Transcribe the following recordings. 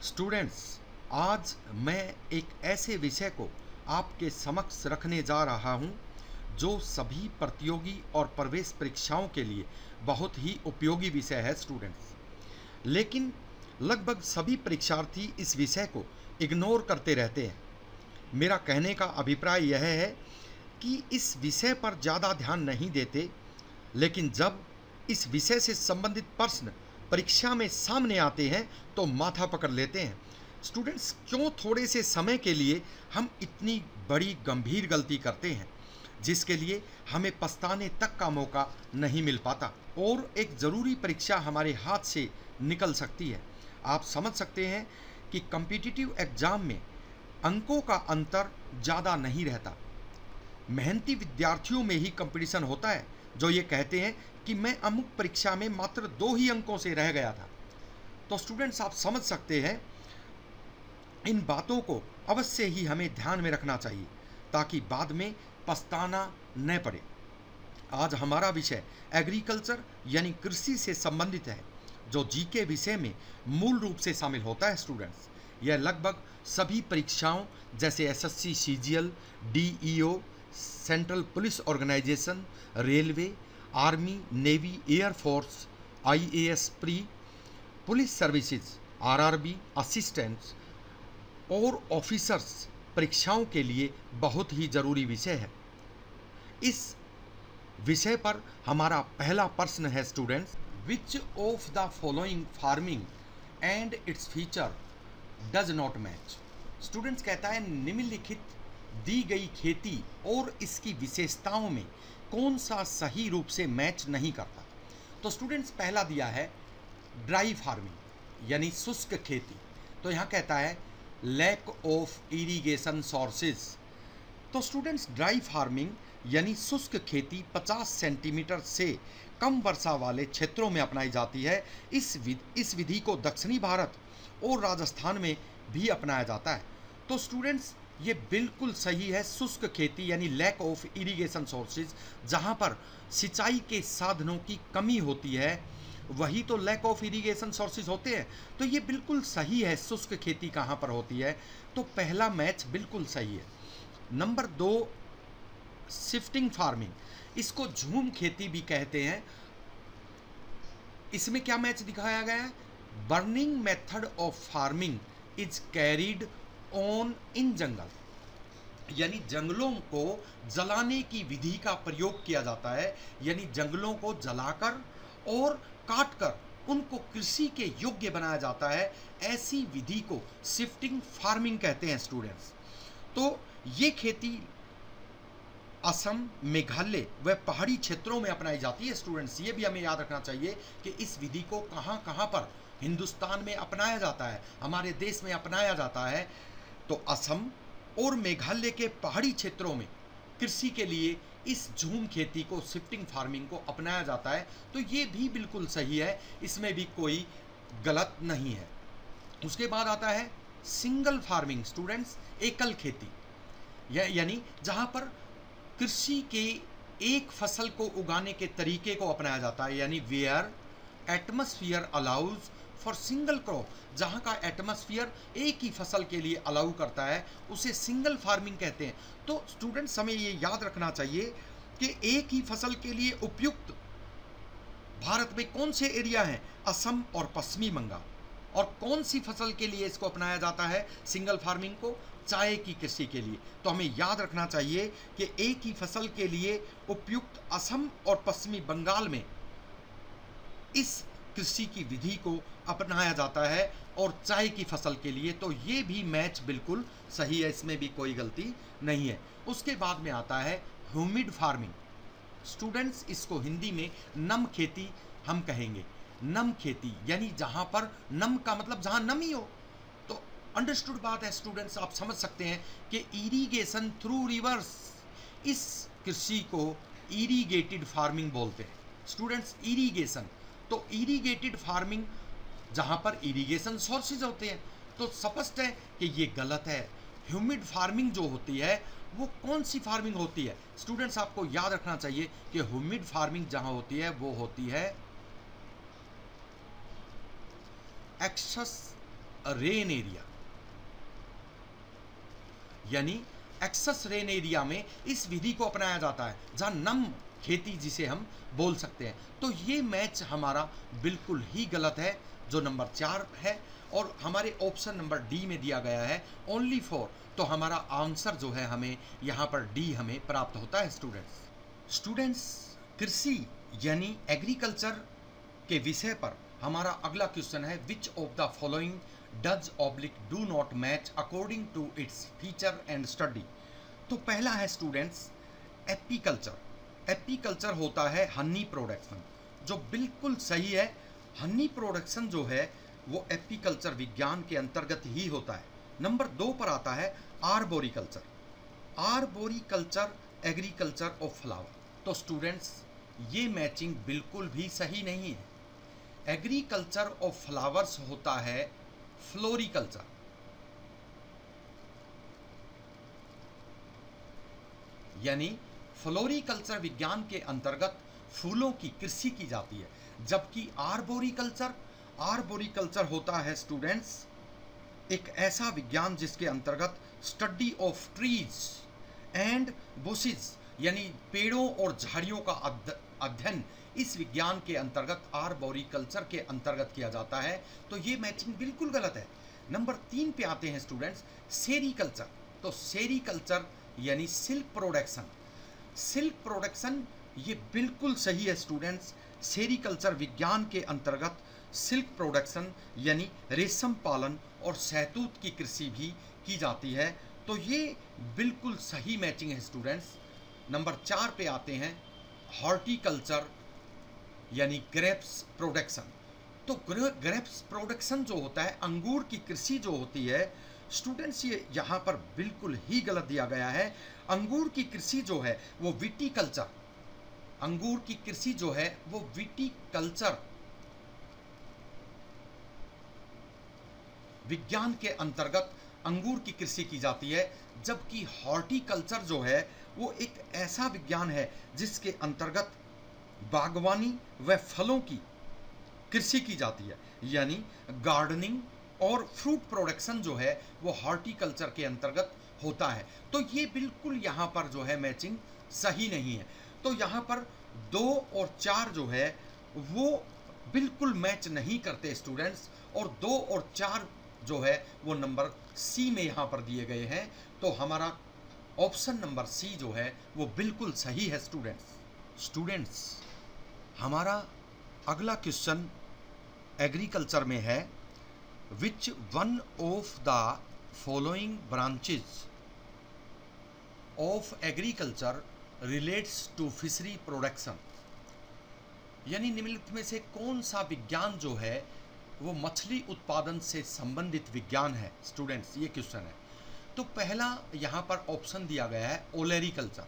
Students, आज मैं एक ऐसे विषय को आपके समक्ष रखने जा रहा हूं जो सभी प्रतियोगी और प्रवेश परीक्षाओं के लिए बहुत ही उपयोगी विषय है स्टूडेंट्स। लेकिन लगभग सभी परीक्षार्थी इस विषय को इग्नोर करते रहते हैं। मेरा कहने का अभिप्राय यह है कि इस विषय पर ज़्यादा ध्यान नहीं देते, लेकिन जब इस विषय से संबंधित प्रश्न परीक्षा में सामने आते हैं तो माथा पकड़ लेते हैं। स्टूडेंट्स, क्यों थोड़े से समय के लिए हम इतनी बड़ी गंभीर गलती करते हैं जिसके लिए हमें पछताने तक का मौका नहीं मिल पाता और एक ज़रूरी परीक्षा हमारे हाथ से निकल सकती है। आप समझ सकते हैं कि कॉम्पिटिटिव एग्ज़ाम में अंकों का अंतर ज़्यादा नहीं रहता। मेहनती विद्यार्थियों में ही कंपटीशन होता है जो ये कहते हैं कि मैं अमुक परीक्षा में मात्र 2 ही अंकों से रह गया था। तो स्टूडेंट्स, आप समझ सकते हैं, इन बातों को अवश्य ही हमें ध्यान में रखना चाहिए ताकि बाद में पछताना न पड़े। आज हमारा विषय एग्रीकल्चर यानी कृषि से संबंधित है, जो जीके विषय में मूल रूप से शामिल होता है। स्टूडेंट्स, यह लगभग सभी परीक्षाओं जैसे SSC, CGL, DEO, central police organisation, railway, army, navy, air force, IAS pre, police services, RRB, assistants और ऑफिसर्स परीक्षाओं के लिए बहुत ही ज़रूरी विषय है। इस विषय पर हमारा पहला प्रश्न है students, which of the following farming and its feature does not match. Students कहता है, निम्नलिखित दी गई खेती और इसकी विशेषताओं में कौन सा सही रूप से मैच नहीं करता। तो स्टूडेंट्स, पहला दिया है ड्राई फार्मिंग यानी शुष्क खेती। तो यहाँ कहता है लैक ऑफ इरिगेशन सोर्सेज। तो स्टूडेंट्स, ड्राई फार्मिंग यानी शुष्क खेती 50 सेंटीमीटर से कम वर्षा वाले क्षेत्रों में अपनाई जाती है। इस विधि को दक्षिणी भारत और राजस्थान में भी अपनाया जाता है। तो स्टूडेंट्स, ये बिल्कुल सही है। शुष्क खेती यानी लैक ऑफ इरिगेशन सोर्सेज, जहाँ पर सिंचाई के साधनों की कमी होती है वही तो लैक ऑफ इरिगेशन सोर्सेज होते हैं। तो ये बिल्कुल सही है, शुष्क खेती कहाँ पर होती है। तो पहला मैच बिल्कुल सही है। नंबर 2, शिफ्टिंग फार्मिंग, इसको झूम खेती भी कहते हैं। इसमें क्या मैच दिखाया गया है, burning method of farming is carried on in jungle, यानी जंगलों को जलाने की विधि का प्रयोग किया जाता है, यानी जंगलों को जलाकर और काटकर उनको कृषि के योग्य बनाया जाता है। ऐसी विधि को शिफ्टिंग फार्मिंग कहते हैं स्टूडेंट्स। तो ये खेती असम, मेघालय व पहाड़ी क्षेत्रों में अपनाई जाती है। स्टूडेंट्स, ये भी हमें याद रखना चाहिए कि इस विधि को कहाँ कहाँ पर हिंदुस्तान में अपनाया जाता है, हमारे देश में अपनाया जाता है। तो असम और मेघालय के पहाड़ी क्षेत्रों में कृषि के लिए इस झूम खेती को, शिफ्टिंग फार्मिंग को अपनाया जाता है। तो ये भी बिल्कुल सही है, इसमें भी कोई गलत नहीं है। उसके बाद आता है सिंगल फार्मिंग। स्टूडेंट्स, एकल खेती यानी जहाँ पर कृषि के एक फसल को उगाने के तरीके को अपनाया जाता है, यानी where atmosphere allows for single crop, जहाँ का एटमॉस्फेयर एक ही फसल के लिए अलाउ करता है उसे सिंगल फार्मिंग कहते हैं। तो स्टूडेंट्स, हमें ये याद रखना चाहिए कि एक ही फसल के लिए उपयुक्त भारत में कौन से एरिया हैं, असम और पश्चिमी बंगाल। और कौन सी फसल के लिए इसको अपनाया जाता है सिंगल फार्मिंग को, चाय की कृषि के लिए। तो हमें याद रखना चाहिए कि एक ही फसल के लिए उपयुक्त असम और पश्चिमी बंगाल में इस कृषि की विधि को अपनाया जाता है और चाय की फसल के लिए। तो ये भी मैच बिल्कुल सही है, इसमें भी कोई गलती नहीं है। उसके बाद में आता है ह्यूमिड फार्मिंग। स्टूडेंट्स, इसको हिंदी में नम खेती हम कहेंगे। नम खेती यानी जहाँ पर नम का मतलब जहाँ नमी हो। तो अंडरस्टूड बात है स्टूडेंट्स, आप समझ सकते हैं कि इरिगेशन थ्रू रिवर्स, इस कृषि को इरिगेटेड फार्मिंग बोलते हैं। स्टूडेंट्स, इरिगेशन, तो इरिगेटेड फार्मिंग जहाँ पर इरिगेशन सोर्सेज होते हैं। तो स्पष्ट है कि ये गलत है। ह्यूमिड फार्मिंग जो होती है वो कौन सी फार्मिंग होती है। स्टूडेंट्स, आपको याद रखना चाहिए कि ह्यूमिड फार्मिंग जहाँ होती है वो होती है एक्सेस रेन एरिया, यानी एक्सेस रेन एरिया में इस विधि को अपनाया जाता है, जहां नम खेती जिसे हम बोल सकते हैं। तो ये मैच हमारा बिल्कुल ही गलत है, जो नंबर 4 है, और हमारे ऑप्शन नंबर डी में दिया गया है ओनली 4। तो हमारा आंसर जो है हमें यहाँ पर डी हमें प्राप्त होता है। स्टूडेंट्स कृषि यानी एग्रीकल्चर के विषय पर हमारा अगला क्वेश्चन है, which of the following does oblique do not match according to its feature and study. तो पहला है स्टूडेंट्स एपीकल्चर। एपीकल्चर होता है हनी प्रोडक्शन, जो बिल्कुल सही है। हनी प्रोडक्शन जो है वो एपीकल्चर विज्ञान के अंतर्गत ही होता है। नंबर 2 पर आता है arboriculture. Arboriculture agriculture of flower. तो स्टूडेंट्स ये मैचिंग बिल्कुल भी सही नहीं है। एग्रीकल्चर ऑफ फ्लावर्स होता है फ्लोरिकल्चर। यानी फ्लोरिकल्चर विज्ञान के अंतर्गत फूलों की कृषि की जाती है, जबकि आर्बोरिकल्चर होता है स्टूडेंट्स एक ऐसा विज्ञान जिसके अंतर्गत study of trees and bushes, यानी पेड़ों और झाड़ियों का अध्ययन इस विज्ञान के अंतर्गत आर्बोरिकल्चर के अंतर्गत किया जाता है। तो ये मैचिंग बिल्कुल गलत है। नंबर 3 पे आते हैं स्टूडेंट्स सेरीकल्चर। तो सेरीकल्चर यानी सिल्क प्रोडक्शन। सिल्क प्रोडक्शन ये बिल्कुल सही है स्टूडेंट्स। सेरीकल्चर विज्ञान के अंतर्गत सिल्क प्रोडक्शन यानी रेशम पालन और शहतूत की कृषि भी की जाती है। तो ये बिल्कुल सही मैचिंग है स्टूडेंट्स। नंबर 4 पे आते हैं हॉर्टिकल्चर यानी ग्रेप्स प्रोडक्शन। तो ग्रेप्स प्रोडक्शन जो होता है अंगूर की कृषि जो होती है स्टूडेंट्स, ये यहाँ पर बिल्कुल ही गलत दिया गया है। अंगूर की कृषि जो है वो विटीकल्चर, अंगूर की कृषि जो है वो विटीकल्चर विज्ञान के अंतर्गत अंगूर की कृषि की जाती है, जबकि हॉर्टिकल्चर जो है वो एक ऐसा विज्ञान है जिसके अंतर्गत बागवानी व फलों की कृषि की जाती है। यानी गार्डनिंग और फ्रूट प्रोडक्शन जो है वो हॉर्टिकल्चर के अंतर्गत होता है। तो ये बिल्कुल यहाँ पर जो है मैचिंग सही नहीं है। तो यहाँ पर 2 और 4 जो है वो बिल्कुल मैच नहीं करते स्टूडेंट्स, और 2 और 4 जो है वो नंबर सी में यहाँ पर दिए गए हैं। तो हमारा ऑप्शन नंबर सी जो है वो बिल्कुल सही है स्टूडेंट्स हमारा अगला क्वेश्चन एग्रीकल्चर में है, which one of the following branches of agriculture relates to fishery production. यानी निम्नलिखित में से कौन सा विज्ञान जो है वो मछली उत्पादन से संबंधित विज्ञान है। स्टूडेंट्स ये क्वेश्चन है। तो पहला यहाँ पर ऑप्शन दिया गया है ओलेरीकल्चर।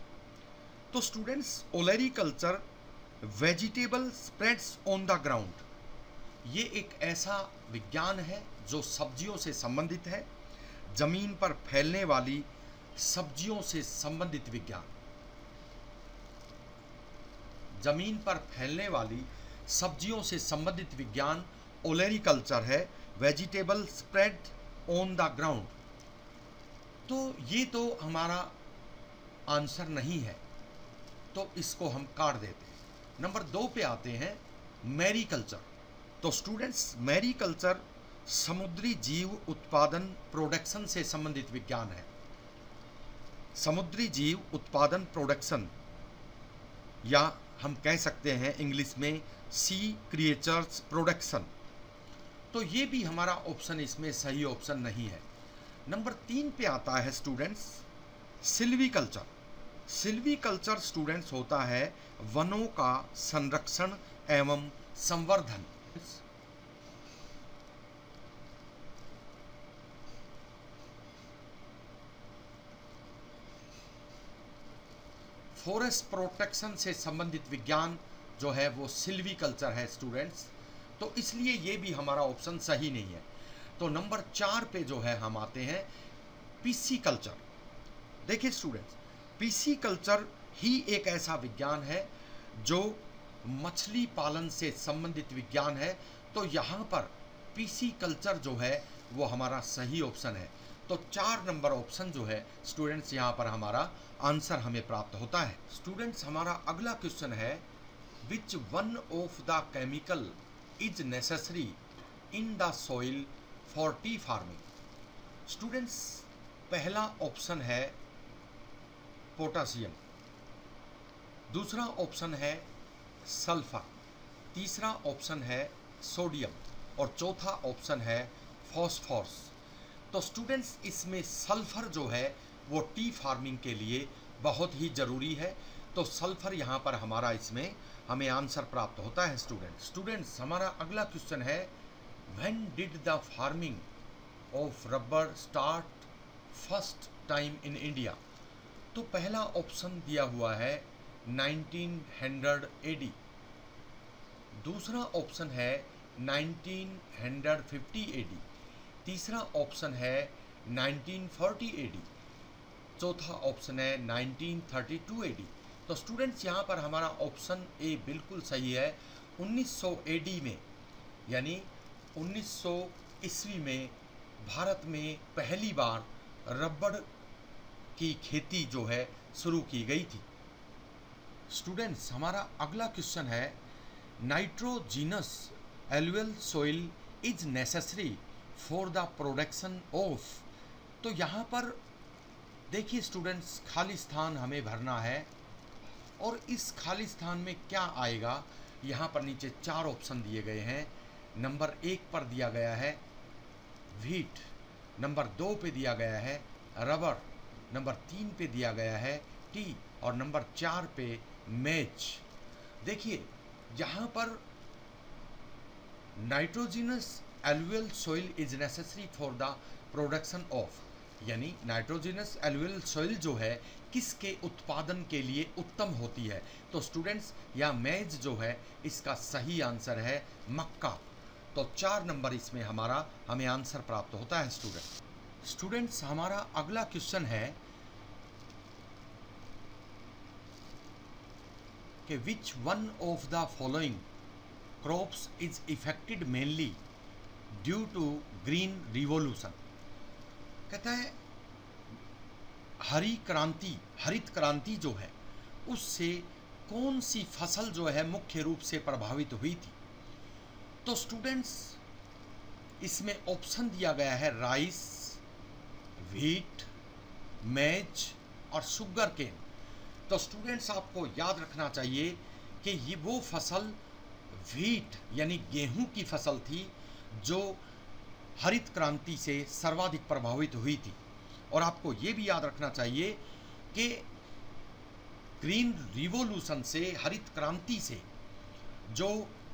तो students olericulture vegetable spreads on the ground, ये एक ऐसा विज्ञान है जो सब्जियों से संबंधित है, जमीन पर फैलने वाली सब्जियों से संबंधित विज्ञान, जमीन पर फैलने वाली सब्जियों से संबंधित विज्ञान ओलेरीकल्चर है, vegetable spread on the ground. तो ये तो हमारा आंसर नहीं है, तो इसको हम काट देते हैं। नंबर 2 पे आते हैं मैरीकल्चर। तो स्टूडेंट्स मैरीकल्चर समुद्री जीव उत्पादन प्रोडक्शन से संबंधित विज्ञान है। समुद्री जीव उत्पादन प्रोडक्शन, या हम कह सकते हैं इंग्लिश में सी क्रिएचर्स प्रोडक्शन। तो ये भी हमारा ऑप्शन इसमें सही ऑप्शन नहीं है। नंबर 3 पे आता है स्टूडेंट्स सिल्वीकल्चर। सिल्वीकल्चर स्टूडेंट्स होता है वनों का संरक्षण एवं संवर्धन। फॉरेस्ट प्रोटेक्शन से संबंधित विज्ञान जो है वो सिल्वीकल्चर है स्टूडेंट्स। तो इसलिए ये भी हमारा ऑप्शन सही नहीं है। तो नंबर 4 पे जो है हम आते हैं पीसीकल्चर। देखिए स्टूडेंट्स पीसीकल्चर ही एक ऐसा विज्ञान है जो मछली पालन से संबंधित विज्ञान है। तो यहाँ पर पीसीकल्चर जो है वो हमारा सही ऑप्शन है। तो 4 नंबर ऑप्शन जो है स्टूडेंट्स यहाँ पर हमारा आंसर हमें प्राप्त होता है। स्टूडेंट्स हमारा अगला क्वेश्चन है, which one of the chemical is necessary in the soil for T farming. Students पहला ऑप्शन है पोटासियम, दूसरा ऑप्शन है सल्फर, तीसरा ऑप्शन है सोडियम और चौथा ऑप्शन है फॉस्फोरस। तो स्टूडेंट्स इसमें सल्फर जो है वो टी फार्मिंग के लिए बहुत ही ज़रूरी है। तो सल्फर यहाँ पर हमारा इसमें हमें आंसर प्राप्त होता है। स्टूडेंट्स हमारा अगला क्वेश्चन है, when did the farming of rubber start first time in India. तो पहला ऑप्शन दिया हुआ है 1900 AD, दूसरा ऑप्शन है 1950 AD, तीसरा ऑप्शन है 1940 AD, चौथा ऑप्शन है 1932 AD। तो स्टूडेंट्स यहाँ पर हमारा ऑप्शन ए बिल्कुल सही है। 1900 AD में यानी 1900 ईस्वी में भारत में पहली बार रबड़ की खेती जो है शुरू की गई थी। स्टूडेंट्स हमारा अगला क्वेश्चन है, nitrogenous alluvial soil is necessary for the production of. तो यहाँ पर देखिए स्टूडेंट्स, खाली स्थान हमें भरना है और इस खाली स्थान में क्या आएगा, यहाँ पर नीचे 4 ऑप्शन दिए गए हैं। नंबर 1 पर दिया गया है व्हीट, नंबर 2 पे दिया गया है रबर, नंबर 3 पे दिया गया है टी और नंबर 4 पे मेज। देखिए यहाँ पर nitrogenous alluvial soil is necessary for the production of, यानी नाइट्रोजिनस एलुअल सॉइल जो है किसके उत्पादन के लिए उत्तम होती है। तो स्टूडेंट्स या मेज जो है इसका सही आंसर है मक्का। तो 4 नंबर इसमें हमें आंसर प्राप्त होता है। स्टूडेंट्स हमारा अगला क्वेश्चन है कि which one of the following crops is affected mainly due to green revolution. कहता है हरित क्रांति जो है उससे कौन सी फसल जो है मुख्य रूप से प्रभावित हुई थी। तो स्टूडेंट्स इसमें ऑप्शन दिया गया है राइस, व्हीट, मेज और शुगर केन। तो स्टूडेंट्स आपको याद रखना चाहिए कि ये वो फसल व्हीट यानी गेहूं की फसल थी जो हरित क्रांति से सर्वाधिक प्रभावित हुई थी। और आपको ये भी याद रखना चाहिए कि ग्रीन रिवॉल्यूशन से, हरित क्रांति से जो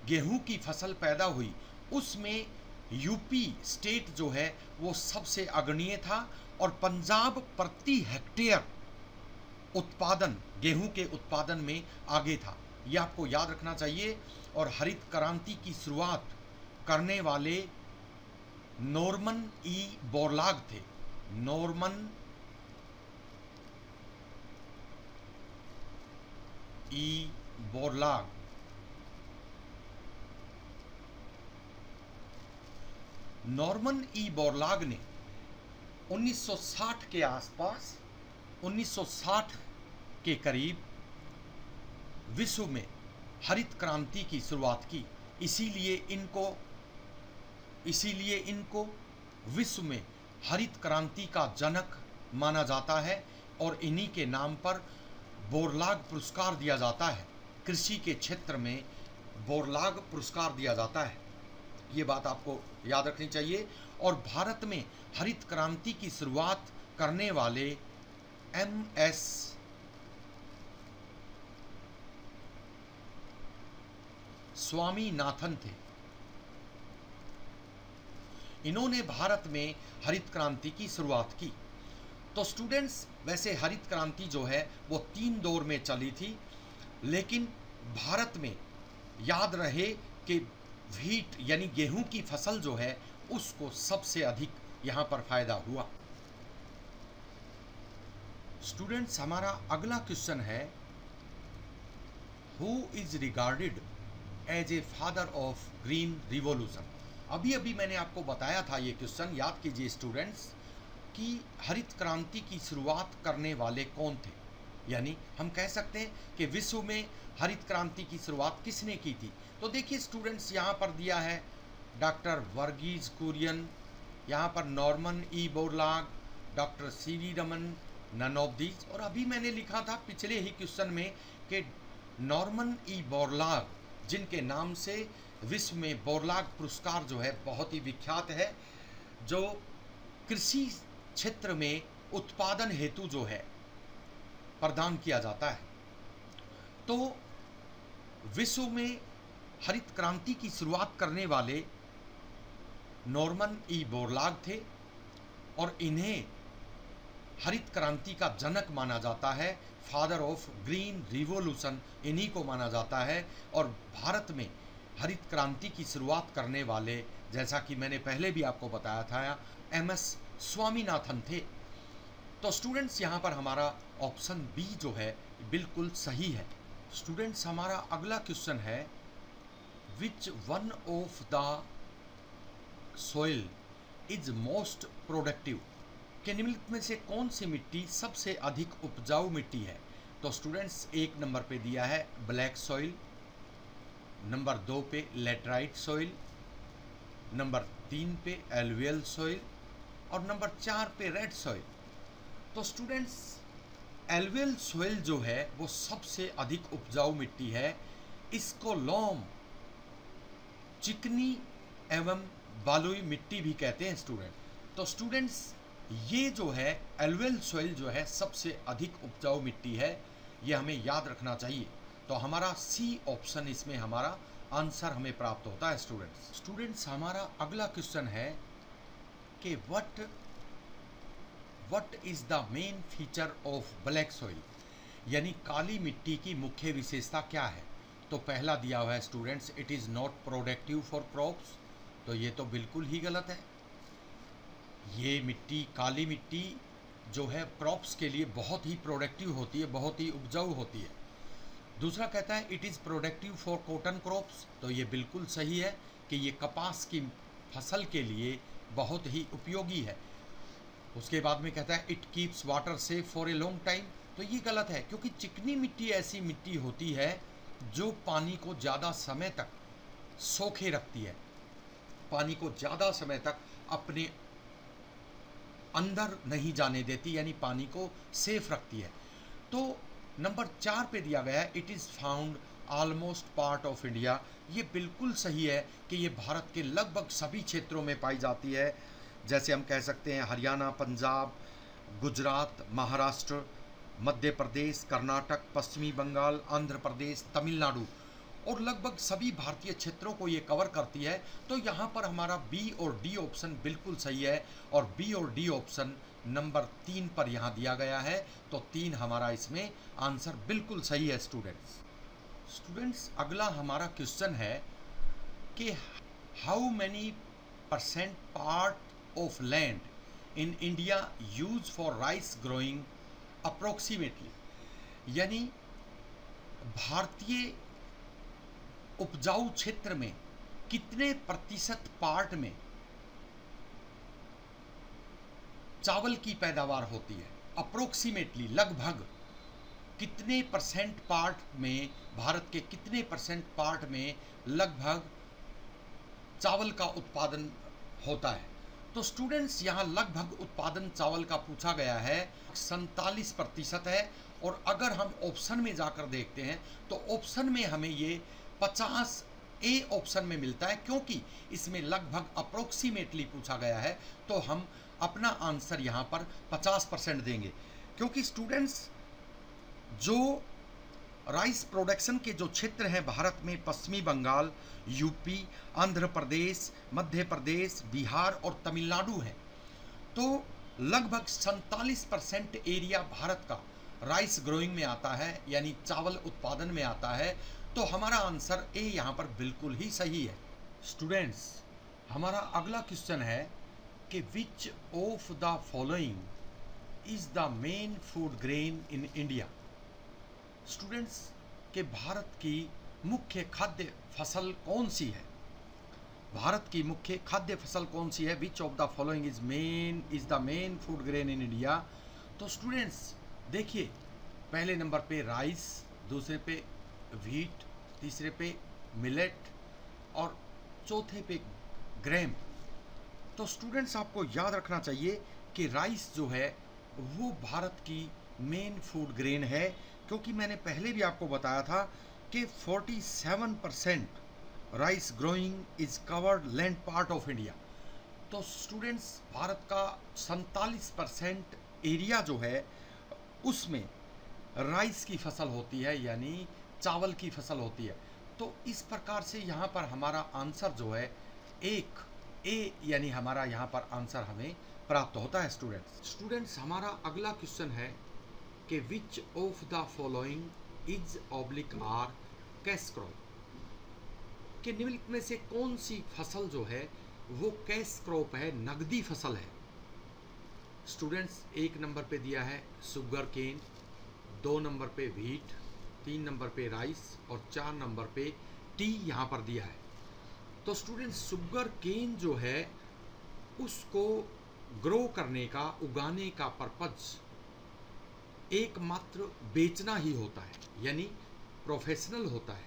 गेहूं की फसल पैदा हुई उसमें यूपी स्टेट जो है वो सबसे अग्रणीय था और पंजाब प्रति हेक्टेयर उत्पादन, गेहूं के उत्पादन में आगे था। ये आपको याद रखना चाहिए। और हरित क्रांति की शुरुआत करने वाले नॉर्मन ई बोरलाग थे। Norman E Borlaug. Norman E Borlaug ने 1960 के आसपास, 1960 के करीब विश्व में हरित क्रांति की शुरुआत की। इसीलिए इनको विश्व में हरित क्रांति का जनक माना जाता है और इन्हीं के नाम पर बोरलाग पुरस्कार दिया जाता है। कृषि के क्षेत्र में बोरलाग पुरस्कार दिया जाता है। ये बात आपको याद रखनी चाहिए। और भारत में हरित क्रांति की शुरुआत करने वाले MS स्वामीनाथन थे। इन्होंने भारत में हरित क्रांति की शुरुआत की। तो स्टूडेंट्स वैसे हरित क्रांति जो है वो 3 दौर में चली थी, लेकिन भारत में याद रहे कि व्हीट यानी गेहूं की फसल जो है उसको सबसे अधिक यहाँ पर फायदा हुआ। स्टूडेंट्स हमारा अगला क्वेश्चन है, who is regarded as a father of green revolution. अभी अभी मैंने आपको बताया था ये क्वेश्चन, याद कीजिए स्टूडेंट्स, कि हरित क्रांति की शुरुआत करने वाले कौन थे। यानी हम कह सकते हैं कि विश्व में हरित क्रांति की शुरुआत किसने की थी। तो देखिए स्टूडेंट्स, यहाँ पर दिया है डॉक्टर वर्गीज कुरियन, यहाँ पर Norman E Borlaug, doctor CV Raman, none of these. और अभी मैंने लिखा था पिछले ही क्वेश्चन में कि नॉर्मन ई बोरलाग, जिनके नाम से विश्व में बोरलाग पुरस्कार जो है बहुत ही विख्यात है, जो कृषि क्षेत्र में उत्पादन हेतु जो है प्रदान किया जाता है। तो विश्व में हरित क्रांति की शुरुआत करने वाले नॉर्मन ई बोरलाग थे और इन्हें हरित क्रांति का जनक माना जाता है, फादर ऑफ ग्रीन रिवॉल्यूशन इन्हीं को माना जाता है। और भारत में हरित क्रांति की शुरुआत करने वाले, जैसा कि मैंने पहले भी आपको बताया था, एमएस स्वामीनाथन थे। तो स्टूडेंट्स, यहाँ पर हमारा ऑप्शन बी जो है बिल्कुल सही है। स्टूडेंट्स, हमारा अगला क्वेश्चन है, which one of the soil is most productive. के निम्नलिखित में से कौन सी मिट्टी सबसे अधिक उपजाऊ मिट्टी है। तो स्टूडेंट्स, एक नंबर पे दिया है ब्लैक सॉइल, नंबर 2 पे लेटराइट सॉइल, नंबर 3 पे एलुवियल सॉइल और नंबर 4 पे रेड सॉइल। तो स्टूडेंट्स, एलुवियल सॉइल जो है वो सबसे अधिक उपजाऊ मिट्टी है। इसको लोम, चिकनी एवं बालुई मिट्टी भी कहते हैं स्टूडेंट। तो स्टूडेंट्स, ये जो है एलुवियल सॉइल जो है सबसे अधिक उपजाऊ मिट्टी है, ये हमें याद रखना चाहिए। तो हमारा सी ऑप्शन इसमें हमारा आंसर हमें प्राप्त होता है स्टूडेंट्स। स्टूडेंट्स, हमारा अगला क्वेश्चन है कि what is the main feature of black soil, यानी काली मिट्टी की मुख्य विशेषता क्या है। तो पहला दिया हुआ है students, it is not productive for crops. तो ये तो बिल्कुल ही गलत है। ये मिट्टी, काली मिट्टी जो है क्रॉप्स के लिए बहुत ही प्रोडक्टिव होती है, बहुत ही उपजाऊ होती है। दूसरा कहता है it is productive for cotton crops. तो ये बिल्कुल सही है कि ये कपास की फसल के लिए बहुत ही उपयोगी है। उसके बाद में कहता है it keeps water safe for a long time. तो ये गलत है, क्योंकि चिकनी मिट्टी ऐसी मिट्टी होती है जो पानी को ज़्यादा समय तक सोखे रखती है, पानी को ज़्यादा समय तक अपने अंदर नहीं जाने देती, यानी पानी को सेफ रखती है। तो नंबर 4 पे दिया गया है it is found almost part of India. ये बिल्कुल सही है कि ये भारत के लगभग सभी क्षेत्रों में पाई जाती है। जैसे हम कह सकते हैं हरियाणा, पंजाब, गुजरात, महाराष्ट्र, मध्य प्रदेश, कर्नाटक, पश्चिमी बंगाल, आंध्र प्रदेश, तमिलनाडु और लगभग सभी भारतीय क्षेत्रों को ये कवर करती है। तो यहाँ पर हमारा बी और डी ऑप्शन बिल्कुल सही है और बी और डी ऑप्शन नंबर 3 पर यहाँ दिया गया है। तो 3 हमारा इसमें आंसर बिल्कुल सही है स्टूडेंट्स, अगला हमारा क्वेश्चन है कि how many % part of land in India use for rice growing approximately, यानी भारतीय उपजाऊ क्षेत्र में कितने प्रतिशत पार्ट में चावल की पैदावार होती है। अप्रोक्सीमेटली, लगभग कितने % पार्ट में, भारत के कितने % पार्ट में लगभग चावल का उत्पादन होता है। तो स्टूडेंट्स, यहाँ लगभग उत्पादन चावल का पूछा गया है 47% है। और अगर हम ऑप्शन में जाकर देखते हैं तो ऑप्शन में हमें ये 50 ए ऑप्शन में मिलता है, क्योंकि इसमें लगभग अप्रोक्सीमेटली पूछा गया है। तो हम अपना आंसर यहाँ पर 50% देंगे, क्योंकि स्टूडेंट्स जो राइस प्रोडक्शन के जो क्षेत्र हैं भारत में, पश्चिमी बंगाल, यूपी, आंध्र प्रदेश, मध्य प्रदेश, बिहार और तमिलनाडु हैं। तो लगभग 47% एरिया भारत का राइस ग्रोइंग में आता है, यानी चावल उत्पादन में आता है। तो हमारा आंसर ए यहाँ पर बिल्कुल ही सही है। स्टूडेंट्स, हमारा अगला क्वेश्चन है कि which of the following is the main food grain in India. Students, के भारत की मुख्य खाद्य फसल कौन सी है। भारत की मुख्य खाद्य फसल कौन सी है? Which of the following is the main food grain in India? तो स्टूडेंट्स देखिए, पहले नंबर पे राइस, दूसरे पे व्हीट, तीसरे पे मिलेट और चौथे पे ग्रेम। तो स्टूडेंट्स आपको याद रखना चाहिए कि राइस जो है वो भारत की मेन फूड ग्रेन है, क्योंकि मैंने पहले भी आपको बताया था कि 47% rice growing is covered land part of India. तो स्टूडेंट्स भारत का 47% एरिया जो है उसमें राइस की फसल होती है, यानी चावल की फसल होती है। तो इस प्रकार से यहाँ पर हमारा आंसर जो है एक ए, यानी हमारा यहाँ पर आंसर हमें प्राप्त होता है। स्टूडेंट्स हमारा अगला क्वेश्चन है कि which of the following is oblique are cash crop? कि निम्नलिखित में से कौन सी फसल जो है वो कैश क्रॉप है, नगदी फसल है? स्टूडेंट्स एक नंबर पे दिया है शुगर केन, 2 नंबर पे व्हीट, 3 नंबर पे राइस और 4 नंबर पे टी यहाँ पर दिया है। तो स्टूडेंट्स शुगर केन जो है उसको ग्रो करने का, उगाने का पर्पज एकमात्र बेचना ही होता है, यानी प्रोफेशनल होता है।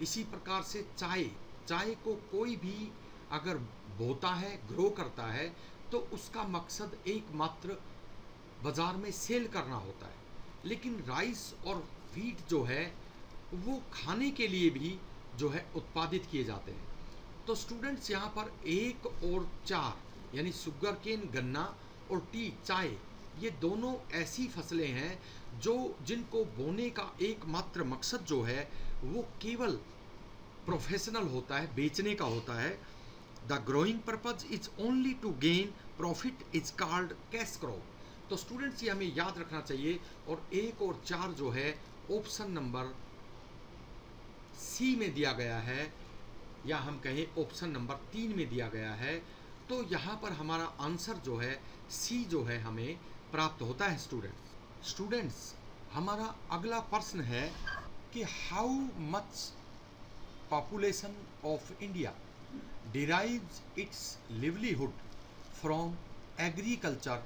इसी प्रकार से चाय को कोई भी अगर बोता है, ग्रो करता है, तो उसका मकसद एकमात्र बाजार में सेल करना होता है। लेकिन राइस और व्हीट जो है वो खाने के लिए भी जो है उत्पादित किए जाते हैं। तो स्टूडेंट्स यहाँ पर 1 और 4 यानी शुगर केन गन्ना और टी चाय, ये दोनों ऐसी फसलें हैं जिनको बोने का एकमात्र मकसद जो है वो केवल प्रोफेशनल होता है, बेचने का होता है। The growing purpose is only to gain profit is called cash crop. तो स्टूडेंट्स ये हमें याद रखना चाहिए। और 1 और 4 जो है ऑप्शन नंबर सी में दिया गया है, या हम कहें ऑप्शन नंबर 3 में दिया गया है। तो यहाँ पर हमारा आंसर जो है सी जो है हमें प्राप्त होता है। स्टूडेंट्स हमारा अगला प्रश्न है कि how much population of India derives its livelihood from agriculture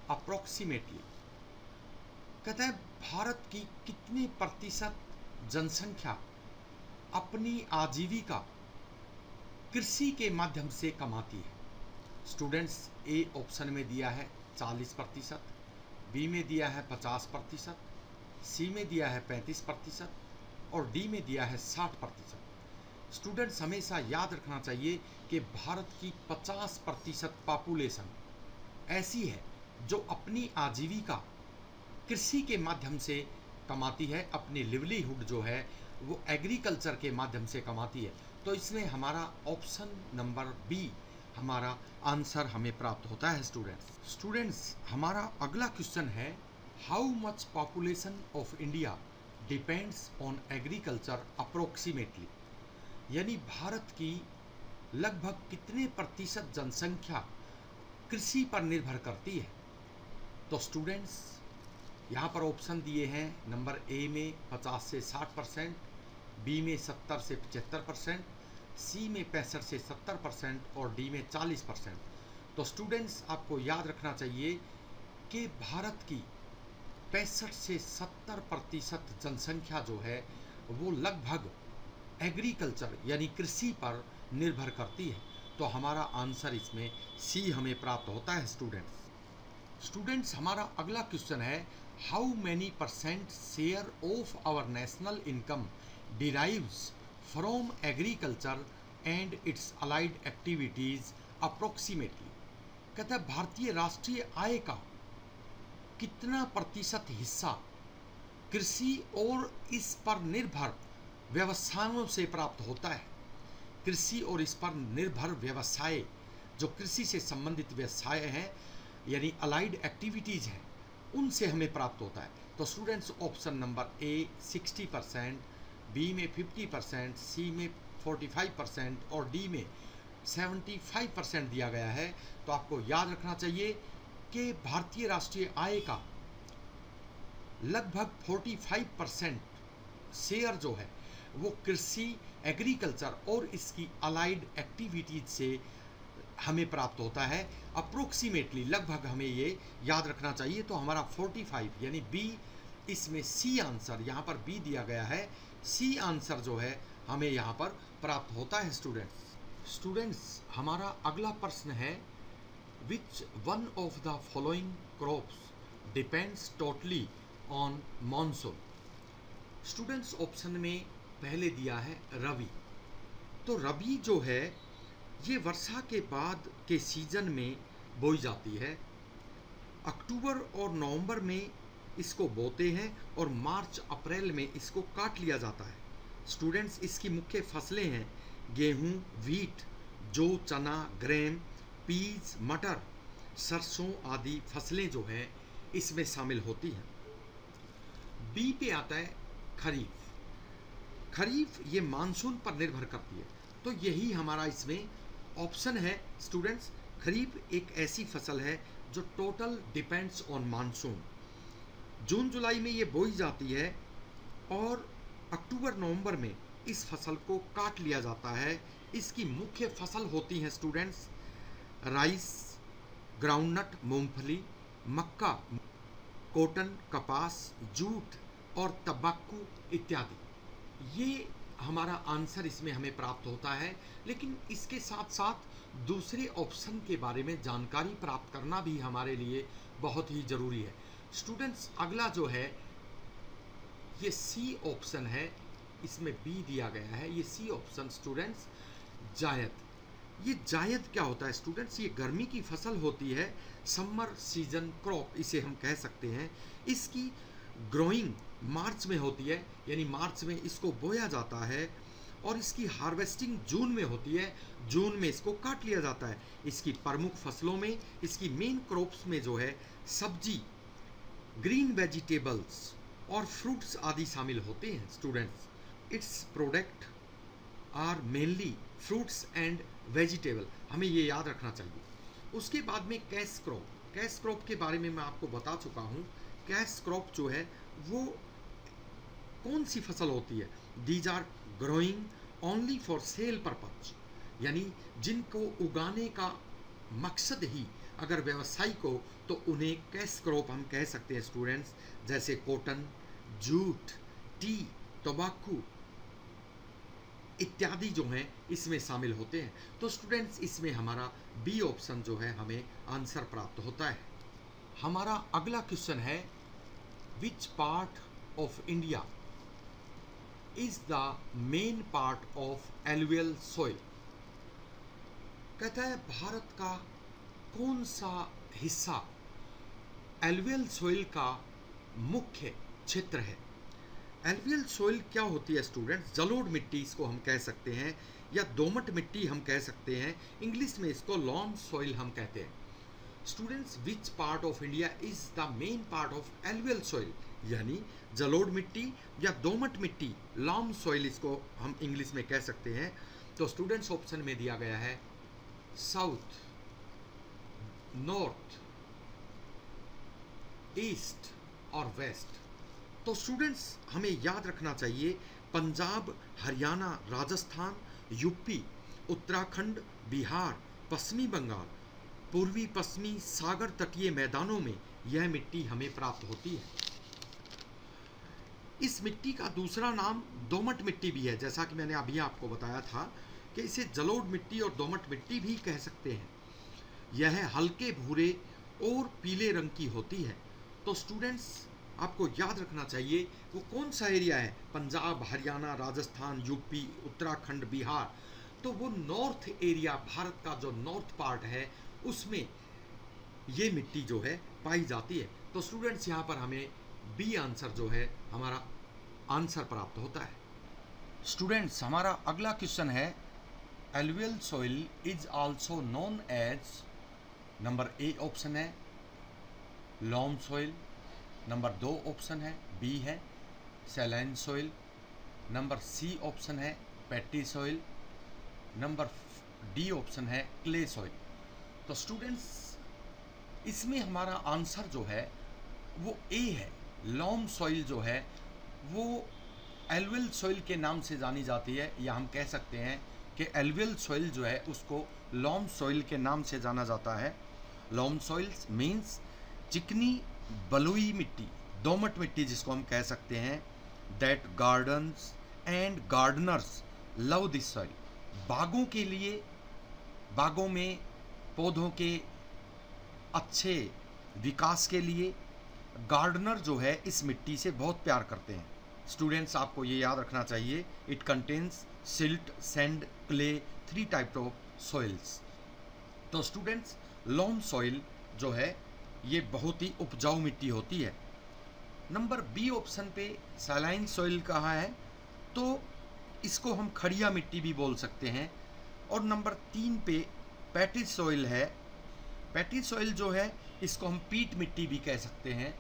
approximately? कहता है भारत की कितने प्रतिशत जनसंख्या अपनी आजीविका कृषि के माध्यम से कमाती है? स्टूडेंट्स ए ऑप्शन में दिया है 40%, बी में दिया है 50%, सी में दिया है 35% और डी में दिया है 60%। स्टूडेंट्स हमेशा याद रखना चाहिए कि भारत की 50% पॉपुलेशन ऐसी है जो अपनी आजीविका कृषि के माध्यम से कमाती है, अपनी लिवलीहुड जो है वो एग्रीकल्चर के माध्यम से कमाती है। तो इसमें हमारा ऑप्शन नंबर बी हमारा आंसर हमें प्राप्त होता है। स्टूडेंट्स हमारा अगला क्वेश्चन है how much population of India depends on agriculture approximately? यानी भारत की लगभग कितने प्रतिशत जनसंख्या कृषि पर निर्भर करती है? तो स्टूडेंट्स यहाँ पर ऑप्शन दिए हैं नंबर ए में 50 से 60%, बी में 70 से 75%, सी में 65 से 70% और डी में 40%। तो स्टूडेंट्स आपको याद रखना चाहिए कि भारत की 65 से 70% जनसंख्या जो है वो लगभग एग्रीकल्चर यानी कृषि पर निर्भर करती है। तो हमारा आंसर इसमें सी हमें प्राप्त होता है। स्टूडेंट्स हमारा अगला क्वेश्चन है how many % share of our national income derives from agriculture and its allied activities approximately? कहता है भारतीय राष्ट्रीय आय का कितना प्रतिशत हिस्सा कृषि और इस पर निर्भर व्यवसायों से प्राप्त होता है? कृषि और इस पर निर्भर व्यवसाय जो कृषि से संबंधित व्यवसाय हैं यानी अलाइड एक्टिविटीज़ हैं, उनसे हमें प्राप्त होता है। तो students option number A 60%, B में 50%, सी में 45% और डी में 75% दिया गया है। तो आपको याद रखना चाहिए कि भारतीय राष्ट्रीय आय का लगभग 45% शेयर जो है वो कृषि, एग्रीकल्चर और इसकी अलाइड एक्टिविटीज से हमें प्राप्त होता है। अप्रोक्सीमेटली लगभग हमें ये याद रखना चाहिए। तो हमारा 45 यानी बी, इसमें सी आंसर, यहाँ पर बी दिया गया है, सी आंसर जो है हमें यहाँ पर प्राप्त होता है। स्टूडेंट्स हमारा अगला प्रश्न है, which one of the following crops depends totally on monsoon. Students option में पहले दिया है रबी। तो रबी जो है ये वर्षा के बाद के सीजन में बोई जाती है। अक्टूबर और नवंबर में इसको बोते हैं और मार्च अप्रैल में इसको काट लिया जाता है। स्टूडेंट्स इसकी मुख्य फसलें हैं गेहूं, व्हीट, जौ, चना, ग्रेन, पीज, मटर, सरसों आदि फसलें जो हैं इसमें शामिल होती हैं। बी पे आता है खरीफ। खरीफ ये मानसून पर निर्भर करती है, तो यही हमारा इसमें ऑप्शन है। स्टूडेंट्स खरीफ एक ऐसी फसल है जो टोटल डिपेंड्स ऑन मानसून। जून जुलाई में ये बोई जाती है और अक्टूबर नवंबर में इस फसल को काट लिया जाता है। इसकी मुख्य फसल होती हैं स्टूडेंट्स राइस, ग्राउंडनट, मूंगफली, मक्का, कॉटन, कपास, जूट और तंबाकू इत्यादि। ये हमारा आंसर इसमें हमें प्राप्त होता है। लेकिन इसके साथ साथ दूसरे ऑप्शन के बारे में जानकारी प्राप्त करना भी हमारे लिए बहुत ही ज़रूरी है। स्टूडेंट्स अगला जो है ये सी ऑप्शन है, इसमें बी दिया गया है, ये सी ऑप्शन स्टूडेंट्स जायद। ये जायद क्या होता है स्टूडेंट्स? ये गर्मी की फसल होती है, समर सीजन क्रॉप इसे हम कह सकते हैं। इसकी ग्रोइंग मार्च में होती है, यानी मार्च में इसको बोया जाता है और इसकी हार्वेस्टिंग जून में होती है, जून में इसको काट लिया जाता है। इसकी प्रमुख फसलों में, इसकी मेन क्रॉप्स में जो है सब्जी, ग्रीन वेजिटेबल्स और फ्रूट्स आदि शामिल होते हैं। Students its product are mainly fruits and vegetable, हमें ये याद रखना चाहिए। उसके बाद में कैश क्रॉप। कैश क्रॉप के बारे में मैं आपको बता चुका हूँ। कैश क्रॉप जो है वो कौन सी फसल होती है? These are growing only for sale purpose, यानी जिनको उगाने का मकसद ही अगर व्यावसायिक हो तो उन्हें कैश क्रॉप हम कह सकते हैं स्टूडेंट्स। जैसे कॉटन, जूट, टी, तंबाकू इत्यादि जो हैं इसमें शामिल होते हैं। तो स्टूडेंट्स इसमें हमारा बी ऑप्शन जो है हमें आंसर प्राप्त होता है। हमारा अगला क्वेश्चन है, which part of India is the main part of alluvial soil. कहता है भारत का कौन सा हिस्सा एलुवियल सॉइल का मुख्य क्षेत्र है। एलुवियल सॉइल क्या होती है स्टूडेंट्स? जलोढ़ मिट्टी इसको हम कह सकते हैं या दोमट मिट्टी हम कह सकते हैं, इंग्लिश में इसको लॉन सॉइल हम कहते हैं। Students which part of India is the main part of alluvial soil, यानी जलोढ़ मिट्टी या दोमट मिट्टी, लॉन सॉइल इसको हम इंग्लिश में कह सकते हैं। तो स्टूडेंट्स ऑप्शन में दिया गया है साउथ, नॉर्थ, ईस्ट और वेस्ट। तो स्टूडेंट्स हमें याद रखना चाहिए पंजाब, हरियाणा, राजस्थान, यूपी, उत्तराखंड, बिहार, पश्चिमी बंगाल, पूर्वी पश्चिमी सागर तटीय मैदानों में यह मिट्टी हमें प्राप्त होती है। इस मिट्टी का दूसरा नाम दोमट मिट्टी भी है, जैसा कि मैंने अभी आपको बताया था कि इसे जलोढ़ मिट्टी और दोमट मिट्टी भी कह सकते हैं। यह हल्के भूरे और पीले रंग की होती है। तो स्टूडेंट्स आपको याद रखना चाहिए वो कौन सा एरिया है, पंजाब, हरियाणा, राजस्थान, यूपी, उत्तराखंड, बिहार। तो वो नॉर्थ एरिया, भारत का जो नॉर्थ पार्ट है उसमें ये मिट्टी जो है पाई जाती है। तो स्टूडेंट्स यहाँ पर हमें बी आंसर जो है हमारा आंसर प्राप्त होता है। स्टूडेंट्स हमारा अगला क्वेश्चन है, alluvial soil is also known as, number A option है लॉम सॉइल, नंबर 2 ऑप्शन है बी है saline soil, number C option है peaty soil, number D option है क्ले सॉइल। तो स्टूडेंट्स इसमें हमारा आंसर जो है वो ए है। लॉम सॉइल जो है वो एलुवियल सॉइल के नाम से जानी जाती है, या हम कह सकते हैं कि एलुवियल सॉइल जो है उसको लॉम सॉइल के नाम से जाना जाता है। लॉम सॉइल्स मीन्स चिकनी बलुई मिट्टी, दोमट मिट्टी जिसको हम कह सकते हैं। That gardens and Gardner's love this soil. बागों के लिए, बागों में पौधों के अच्छे विकास के लिए गार्डनर जो है इस मिट्टी से बहुत प्यार करते हैं। स्टूडेंट्स, आपको ये याद रखना चाहिए, it contains silt, sand, clay, 3 type of soils. तो स्टूडेंट्स, लॉम सॉइल जो है ये बहुत ही उपजाऊ मिट्टी होती है। नंबर बी ऑप्शन पे सैलाइन सॉइल कहा है, तो इसको हम खड़िया मिट्टी भी बोल सकते हैं। और नंबर 3 पे पैटी सॉइल है। पैटी सॉइल जो है इसको हम पीट मिट्टी भी कह सकते हैं।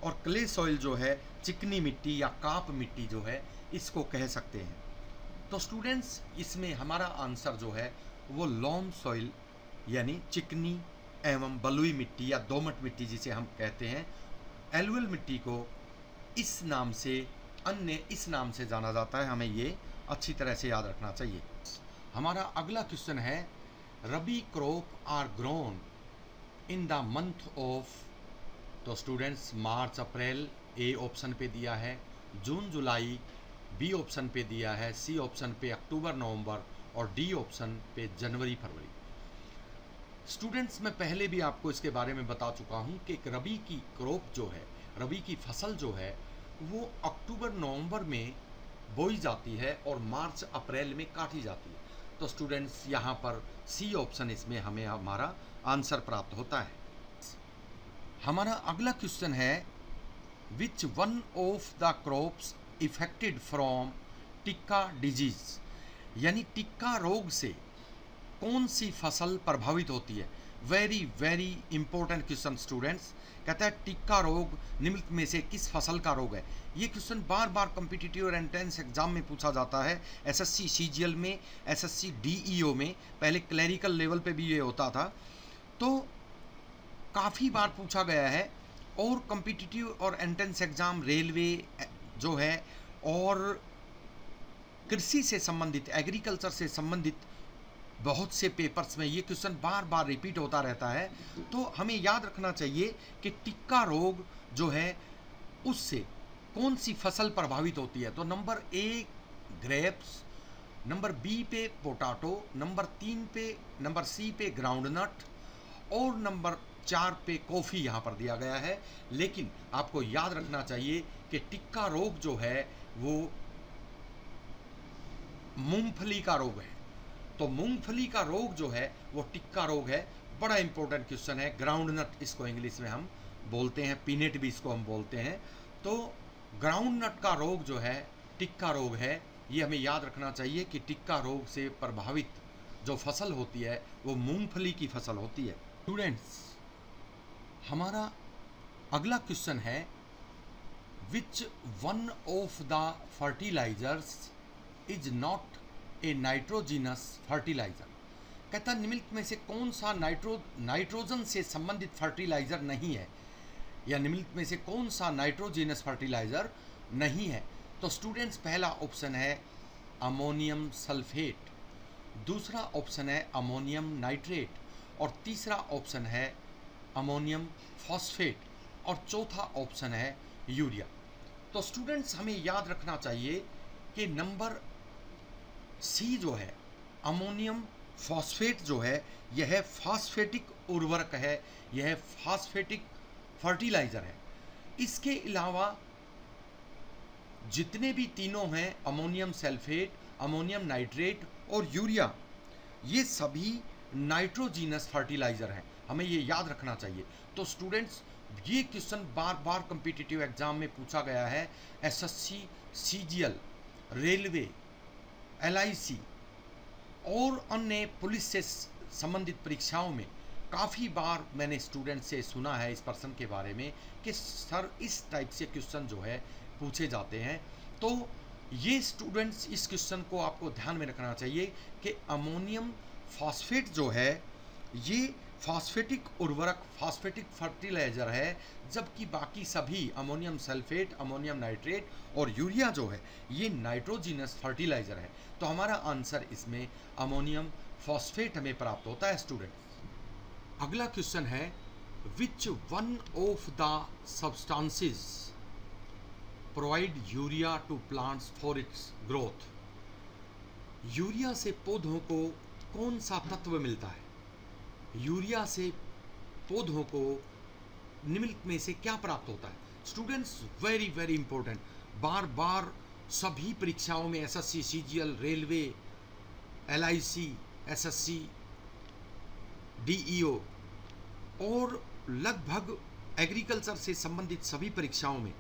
और क्ले सॉइल जो है चिकनी मिट्टी या काप मिट्टी जो है इसको कह सकते हैं। तो स्टूडेंट्स, इसमें हमारा आंसर जो है वो लॉम सॉइल यानी चिकनी एवं बलुई मिट्टी या दोमट मिट्टी जिसे हम कहते हैं। एलुवियल मिट्टी को इस नाम से, अन्य इस नाम से जाना जाता है। हमें ये अच्छी तरह से याद रखना चाहिए। हमारा अगला क्वेश्चन है, rabi crop are grown in the month of. तो students, March April A option पे दिया है, जून जुलाई बी ऑप्शन पे दिया है, सी ऑप्शन पे अक्टूबर नवंबर और डी ऑप्शन पे जनवरी फरवरी। स्टूडेंट्स, मैं पहले भी आपको इसके बारे में बता चुका हूँ कि रबी की क्रॉप जो है, रबी की फसल जो है वो अक्टूबर नवंबर में बोई जाती है और मार्च अप्रैल में काटी जाती है। तो स्टूडेंट्स, यहाँ पर सी ऑप्शन इसमें हमें हमारा आंसर प्राप्त होता है। हमारा अगला क्वेश्चन है, which one of the crops affected from tikka disease, यानी टिक्का रोग से कौन सी फसल प्रभावित होती है। Very very important question students. कहता है टिक्का रोग निम्नलिखित में से किस फसल का रोग है। ये क्वेश्चन बार बार कॉम्पिटिटिव और एंट्रेंस एग्जाम में पूछा जाता है। एसएससी सीजीएल में, एसएससी डीईओ में, पहले क्लैरिकल लेवल पे भी ये होता था, तो काफ़ी बार पूछा गया है। और कॉम्पिटिटिव और एंट्रेंस एग्जाम, रेलवे जो है और कृषि से संबंधित, एग्रीकल्चर से संबंधित बहुत से पेपर्स में ये क्वेश्चन बार बार रिपीट होता रहता है। तो हमें याद रखना चाहिए कि टिक्का रोग जो है उससे कौन सी फसल प्रभावित होती है। तो number A grapes, number B पे पोटैटो, नंबर 3 पे, नंबर सी पे ग्राउंडनट और नंबर 4 पे कॉफ़ी यहाँ पर दिया गया है। लेकिन आपको याद रखना चाहिए कि टिक्का रोग जो है वो मूंगफली का रोग है। तो मूंगफली का रोग जो है वो टिक्का रोग है। बड़ा इंपॉर्टेंट क्वेश्चन है। ग्राउंडनट इसको इंग्लिश में हम बोलते हैं, पीनट भी इसको हम बोलते हैं। तो ग्राउंडनट का रोग जो है टिक्का रोग है। ये हमें याद रखना चाहिए कि टिक्का रोग से प्रभावित जो फसल होती है वो मूंगफली की फसल होती है। स्टूडेंट्स, हमारा अगला क्वेश्चन है, which one of the fertilisers is not a nitrogenous fertiliser. कहता निम्नलिखित में से कौन सा नाइट्रोजन से संबंधित फर्टिलाइजर नहीं है, या निम्नलिखित में से कौन सा नाइट्रोजिनस फर्टिलाइजर नहीं है। तो स्टूडेंट्स, पहला ऑप्शन है अमोनियम सल्फेट, दूसरा ऑप्शन है अमोनियम नाइट्रेट और तीसरा ऑप्शन है अमोनियम फॉस्फेट और चौथा ऑप्शन है यूरिया। तो स्टूडेंट्स, हमें याद रखना चाहिए कि नंबर सी जो है अमोनियम फॉस्फेट जो है यह फॉस्फेटिक उर्वरक है, यह फॉस्फेटिक फर्टिलाइजर है। इसके अलावा जितने भी तीनों हैं, अमोनियम सल्फेट, अमोनियम नाइट्रेट और यूरिया, ये सभी नाइट्रोजिनस फर्टिलाइजर हैं। हमें ये याद रखना चाहिए। तो स्टूडेंट्स, ये क्वेश्चन बार बार कॉम्पिटिटिव एग्जाम में पूछा गया है। एसएससी, सीजीएल, रेलवे, एलआईसी और अन्य पुलिस से संबंधित परीक्षाओं में काफ़ी बार मैंने स्टूडेंट से सुना है इस पर्सन के बारे में कि सर इस टाइप से क्वेश्चन जो है पूछे जाते हैं। तो ये स्टूडेंट्स, इस क्वेश्चन को आपको ध्यान में रखना चाहिए कि अमोनियम फॉस्फेट जो है ये फॉस्फेटिक उर्वरक फॉस्फेटिक फर्टिलाइजर है, जबकि बाकी सभी अमोनियम सल्फेट, अमोनियम नाइट्रेट और यूरिया जो है ये नाइट्रोजिनस फर्टिलाइजर है। तो हमारा आंसर इसमें अमोनियम फॉस्फेट हमें प्राप्त होता है स्टूडेंट। अगला क्वेश्चन है, which one of the substances provide urea to plants for its growth. Urea से पौधों को कौन सा तत्व मिलता है? यूरिया से पौधों को निम्नलिखित में से क्या प्राप्त होता है? स्टूडेंट्स वेरी वेरी इंपॉर्टेंट, बार बार सभी परीक्षाओं में SSC, CGL, railway, LIC, SSC, DEO और लगभग एग्रीकल्चर से संबंधित सभी परीक्षाओं में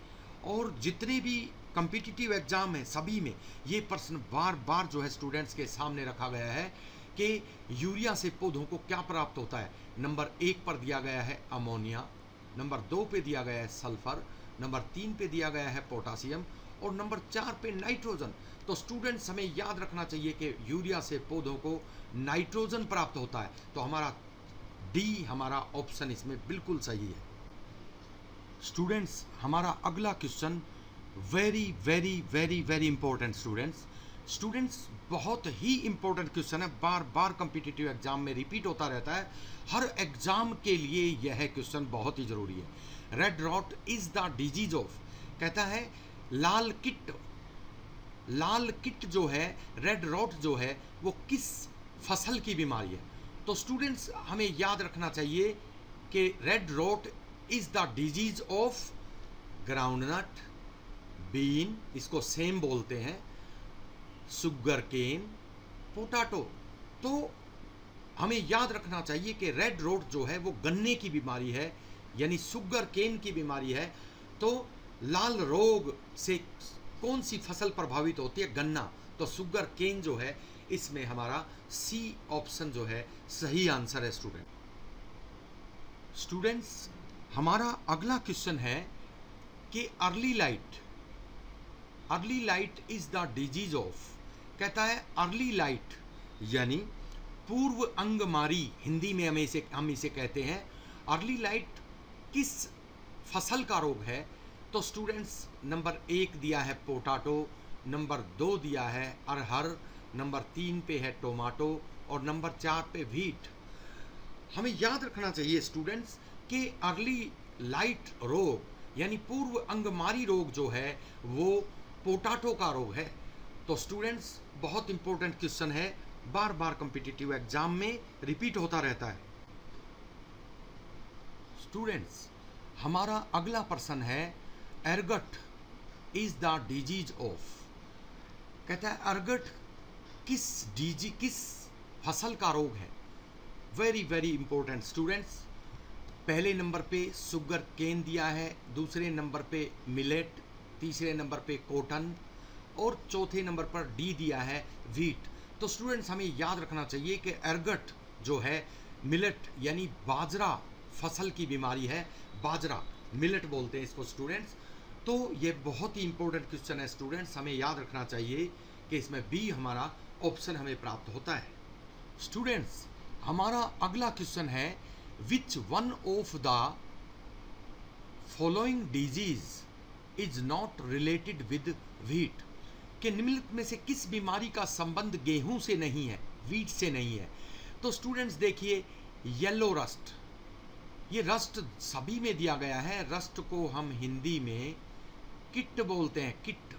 और जितने भी कॉम्पिटिटिव एग्जाम है सभी में ये प्रश्न बार बार जो है स्टूडेंट्स के सामने रखा गया है कि यूरिया से पौधों को क्या प्राप्त होता है। नंबर 1 पर दिया गया है अमोनिया, नंबर 2 पे दिया गया है सल्फर, नंबर 3 पे दिया गया है पोटासियम और नंबर 4 पे नाइट्रोजन। तो स्टूडेंट्स हमें याद रखना चाहिए कि यूरिया से पौधों को नाइट्रोजन प्राप्त होता है। तो हमारा डी हमारा ऑप्शन इसमें बिल्कुल सही है। स्टूडेंट्स हमारा अगला question very very very very important students बहुत ही इंपॉर्टेंट क्वेश्चन है, बार बार कॉम्पिटिटिव एग्जाम में रिपीट होता रहता है। हर एग्जाम के लिए यह क्वेश्चन बहुत ही जरूरी है। Red rot is the disease of, कहता है लाल किट जो है, रेड रॉट जो है वो किस फसल की बीमारी है? तो स्टूडेंट्स हमें याद रखना चाहिए कि red rot is the disease of groundnut, bean, इसको सेम बोलते हैं, शुगर केन, पोटैटो। तो हमें याद रखना चाहिए कि रेड रॉट जो है वो गन्ने की बीमारी है, यानी शुगर केन की बीमारी है। तो लाल रोग से कौन सी फसल प्रभावित होती है? गन्ना। तो शुगर केन जो है इसमें हमारा सी ऑप्शन जो है सही आंसर है स्टूडेंट्स हमारा अगला क्वेश्चन है कि early light is the disease of, कहता है अर्ली लाइट यानी पूर्व अंगमारी, हिंदी में हम इसे कहते हैं। अर्ली लाइट किस फसल का रोग है? तो स्टूडेंट्स नंबर 1 दिया है पोटैटो, नंबर 2 दिया है अरहर, नंबर 3 पे है टोमेटो और नंबर 4 पे व्हीट। हमें याद रखना चाहिए स्टूडेंट्स कि अर्ली लाइट रोग यानी पूर्व अंगमारी रोग जो है वो पोटैटो का रोग है। तो स्टूडेंट्स बहुत इंपॉर्टेंट क्वेश्चन है, बार बार कॉम्पिटिटिव एग्जाम में रिपीट होता रहता है। स्टूडेंट्स हमारा अगला प्रश्न है, एर्गट इज द डिजीज ऑफ, कहता है अर्गट किस फसल का रोग है? वेरी वेरी इंपॉर्टेंट स्टूडेंट्स, पहले नंबर पे शुगर केन दिया है, दूसरे नंबर पे मिलेट, तीसरे नंबर पे कॉटन और चौथे नंबर पर डी दिया है व्हीट। तो स्टूडेंट्स हमें याद रखना चाहिए कि एर्गट जो है मिलेट यानी बाजरा फसल की बीमारी है, बाजरा मिलेट बोलते हैं इसको स्टूडेंट्स। तो ये बहुत ही इंपॉर्टेंट क्वेश्चन है स्टूडेंट्स, हमें याद रखना चाहिए कि इसमें बी हमारा ऑप्शन हमें प्राप्त होता है। स्टूडेंट्स हमारा अगला क्वेश्चन है, which one of the following disease is not related with wheat, कि निम्नलिखित में से किस बीमारी का संबंध गेहूं से नहीं है, व्हीट से नहीं है? तो स्टूडेंट्स देखिए येलो रस्ट, ये रस्ट सभी में दिया गया है, रस्ट को हम हिंदी में किट बोलते हैं, किट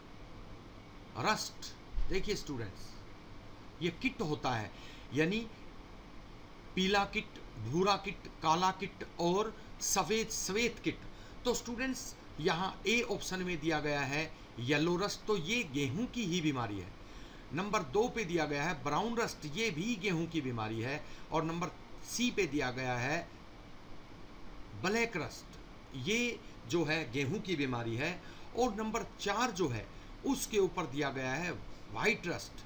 रस्ट। देखिए स्टूडेंट्स ये किट होता है, यानी पीला किट, भूरा किट, काला किट और सफेद किट। तो स्टूडेंट्स यहाँ ए ऑप्शन में दिया गया है येलो रस्ट, तो ये गेहूं की ही बीमारी है। नंबर 2 पे दिया गया है ब्राउन रस्ट, ये भी गेहूं की बीमारी है। और नंबर सी पे दिया गया है ब्लैक रस्ट, ये जो है गेहूं की बीमारी है। और नंबर 4 जो है उसके ऊपर दिया गया है वाइट रस्ट।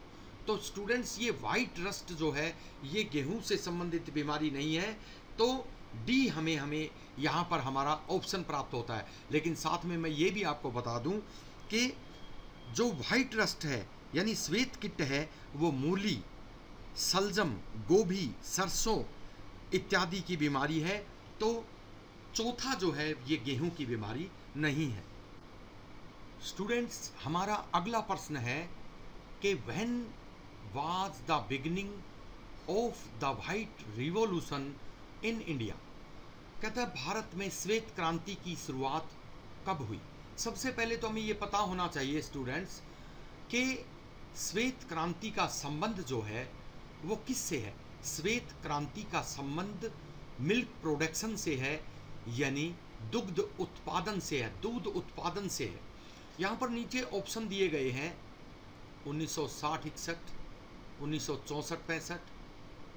तो स्टूडेंट्स ये वाइट रस्ट जो है ये गेहूं से संबंधित बीमारी नहीं है। तो डी हमें यहाँ पर हमारा ऑप्शन प्राप्त होता है। लेकिन साथ में मैं ये भी आपको बता दूं कि जो वाइट रस्ट है यानी श्वेत किट है वो मूली, सलजम, गोभी, सरसों इत्यादि की बीमारी है। तो चौथा जो है ये गेहूं की बीमारी नहीं है। स्टूडेंट्स, हमारा अगला प्रश्न है कि when was the beginning of the white revolution in India. कहता है भारत में श्वेत क्रांति की शुरुआत कब हुई। सबसे पहले तो हमें ये पता होना चाहिए स्टूडेंट्स कि श्वेत क्रांति का संबंध जो है वो किससे है। श्वेत क्रांति का संबंध मिल्क प्रोडक्शन से है, यानी दुग्ध उत्पादन से है, दूध उत्पादन से है। यहाँ पर नीचे ऑप्शन दिए गए हैं 1960-61, 1964-65,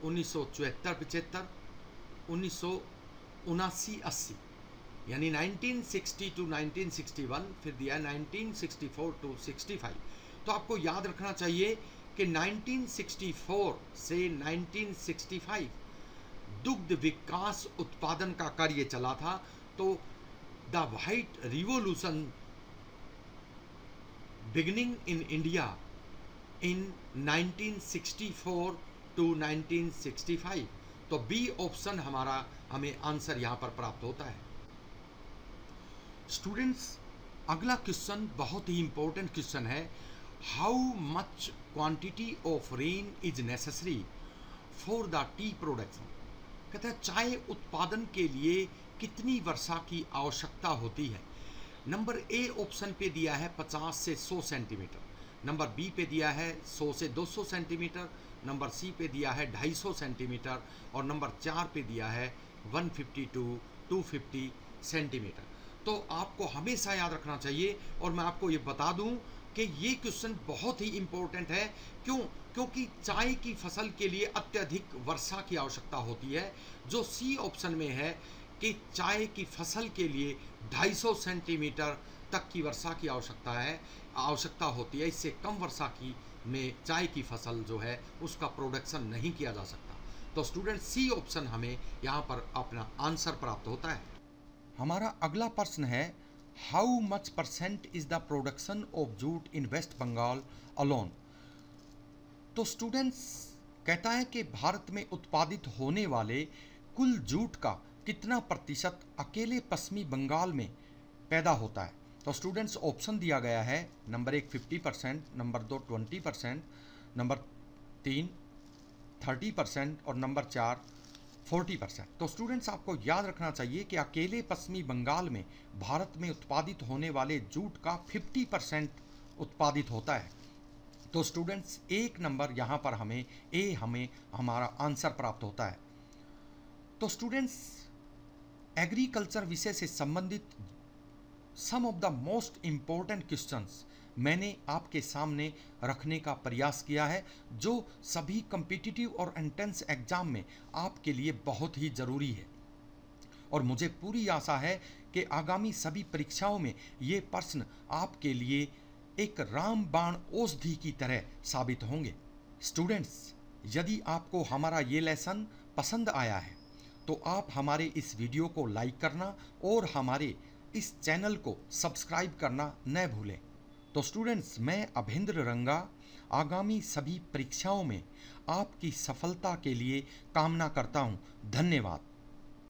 1974-75, 1979-80, यानी 1960 टू 1961, फिर दिया 1964 टू 65। तो आपको याद रखना चाहिए कि 1964 से 1965 दुग्ध विकास उत्पादन का कार्य चला था। तो the white revolution beginning in India in 1964 to 1965। तो बी ऑप्शन हमें आंसर यहां पर प्राप्त होता है। स्टूडेंट्स, अगला क्वेश्चन बहुत ही इंपॉर्टेंट क्वेश्चन है। How much quantity of rain is necessary for the T production. कहता है चाय उत्पादन के लिए कितनी वर्षा की आवश्यकता होती है। नंबर ए ऑप्शन पे दिया है 50 से 100 सेंटीमीटर, नंबर बी पे दिया है 100 से 200 सेंटीमीटर, नंबर सी पे दिया है 250 सेंटीमीटर और नंबर 4 पे दिया है 150 टू 250 सेंटीमीटर। तो आपको हमेशा याद रखना चाहिए, और मैं आपको ये बता दूं कि ये क्वेश्चन बहुत ही इंपॉर्टेंट है। क्योंकि चाय की फसल के लिए अत्यधिक वर्षा की आवश्यकता होती है। जो सी ऑप्शन में है कि चाय की फसल के लिए 250 सेंटीमीटर तक की वर्षा की आवश्यकता होती है। इससे कम वर्षा की में चाय की फसल जो है उसका प्रोडक्शन नहीं किया जा सकता। तो स्टूडेंट, सी ऑप्शन हमें यहाँ पर अपना आंसर प्राप्त होता है। हमारा अगला प्रश्न है, how much percent is the production of jute in West Bengal alone. तो स्टूडेंट्स, कहता है कि भारत में उत्पादित होने वाले कुल जूट का कितना प्रतिशत अकेले पश्चिमी बंगाल में पैदा होता है। तो स्टूडेंट्स, ऑप्शन दिया गया है नंबर 1 50%, नंबर 2 20%, नंबर 3 30% और नंबर 4 40%। तो स्टूडेंट्स, आपको याद रखना चाहिए कि अकेले पश्चिमी बंगाल में भारत में उत्पादित होने वाले जूट का 50% उत्पादित होता है। तो स्टूडेंट्स, एक नंबर यहाँ पर हमें हमारा आंसर प्राप्त होता है। तो स्टूडेंट्स, एग्रीकल्चर विषय से संबंधित some of the most important questions मैंने आपके सामने रखने का प्रयास किया है, जो सभी कॉम्पिटिटिव और एंट्रेंस एग्जाम में आपके लिए बहुत ही ज़रूरी है। और मुझे पूरी आशा है कि आगामी सभी परीक्षाओं में ये प्रश्न आपके लिए एक रामबाण औषधि की तरह साबित होंगे। स्टूडेंट्स, यदि आपको हमारा ये लेसन पसंद आया है तो आप हमारे इस वीडियो को लाइक करना और हमारे इस चैनल को सब्सक्राइब करना न भूलें। तो स्टूडेंट्स, मैं अभेंद्र रंगा आगामी सभी परीक्षाओं में आपकी सफलता के लिए कामना करता हूं। धन्यवाद।